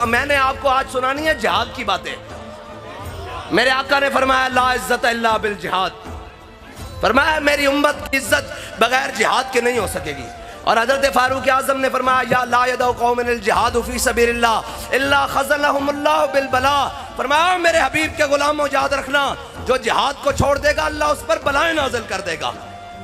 मैंने आपको आज सुनानी है जिहाद की बातें। मेरे आका ने फरमाया ला इज्जत इल्ला बिल जिहाद, फरमाया मेरी उम्मत की इज्जत बगैर जिहाद के नहीं हो सकेगी। और हजरत फारूक आजम ने फरमाया या ला यदउ कौमिन जिहाद फी सबीलिल्लाह इल्ला खज़लहुमुल्लाहु बिल बला, फरमाया मेरे हबीब के गुलामों याद रखना जो जिहाद को छोड़ देगा अल्लाह उस पर बलाएं नाज़िल कर देगा।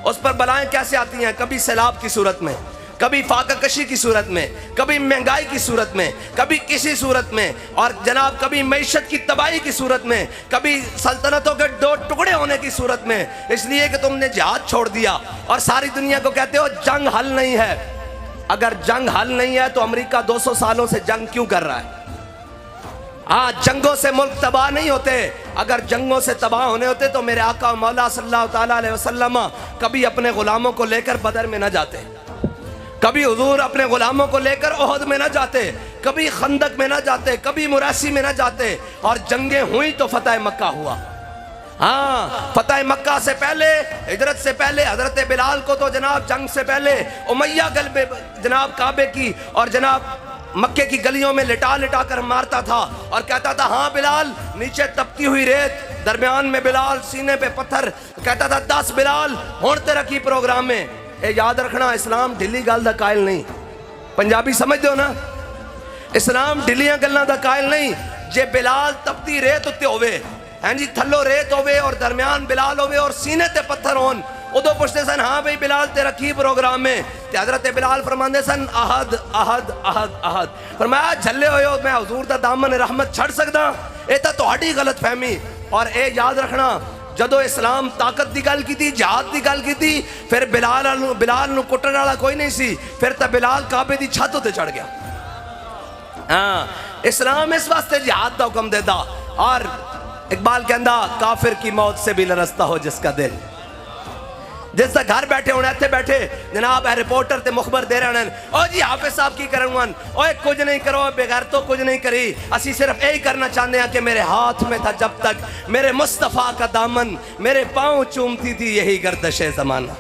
उस पर बलाएं कैसे आती हैं? कभी सैलाब की सूरत में, कभी फाका कशी की सूरत में, कभी महंगाई की सूरत में, कभी किसी सूरत में, और जनाब कभी मईशत की तबाही की सूरत में, कभी सल्तनतों के दो टुकड़े होने की सूरत में। इसलिए कि तुमने जिहाद छोड़ दिया और सारी दुनिया को कहते हो जंग हल नहीं है। अगर जंग हल नहीं है तो अमेरिका 200 सालों से जंग क्यों कर रहा है? हाँ, जंगों से मुल्क तबाह नहीं होते। अगर जंगों से तबाह होने होते तो मेरे आका मौला सल्लल्लाहु ताला अलैहि वसल्लम कभी अपने गुलामों को लेकर बदर में न जाते, कभी हुजूर अपने गुलामों को लेकर ओहद में न जाते, कभी खंदक में न जाते, कभी मुरासी में न जाते। और जंगें हुई तो फतह मक्का हुआ। हाँ, फतह मक्का से पहले, हिजरत से पहले हजरत बिलाल को तो जनाब जंग से पहले उमैया गलबे जनाब काबे की और जनाब मक्के की गलियों में लिटा लिटा कर मारता था और कहता था हाँ बिलाल, नीचे तपती हुई रेत, दरमियान में बिलाल, सीने पे पत्थर, कहता था 10 बिलाल होने तेरा की प्रोग्राम में। ए याद रखना, इस्लाम ढिली गल दा कायल नहीं। पंजाबी समझ दो ना, इस्लाम ढिलियां गल्लां दा कायल नहीं। जे बिलाल तपती रेत उत्ते होवे, हैं जी, थल्लो रेत होवे और दरमियान बिलाल होवे और सीने ते पत्थर होन, उदो पूछते सन हाँ भाई बिलाल तेरा की प्रोग्राम में? ते हजरत बिलाल फरमांदे सन अहद अहद अहद अहद। फरमाया झल्ले होयो मैं हुजूर दा दामन रहमत छड़ सकदा? ए तां तुहाडी गलत फहमी। और ए याद रखना, जदों इस्लाम ताकत की गल की, जिहाद की गल की, फिर बिलाल नूं कुटण वाला कोई नहीं सी। फिर तो बिलाल काबे की छत उत्ते चढ़ गया। हाँ, इस्लाम इस वास्ते जिहाद का हुक्म देता। और इकबाल कहंदा काफिर की मौत से भी लरसता हो जिसका दिल। जिसका घर बैठे होने इत्थे बैठे जनाब रिपोर्टर ते मुखबर दे रहे हैं, ओ जी हाफिज साहब की करन, ओए कुछ नहीं करो, बेगैर तो कुछ नहीं करी, असी सिर्फ यही करना चाहते हैं कि मेरे हाथ में था जब तक मेरे मुस्तफ़ा का दामन, मेरे पाँव चूमती थी यही गर्दिशे ज़माना।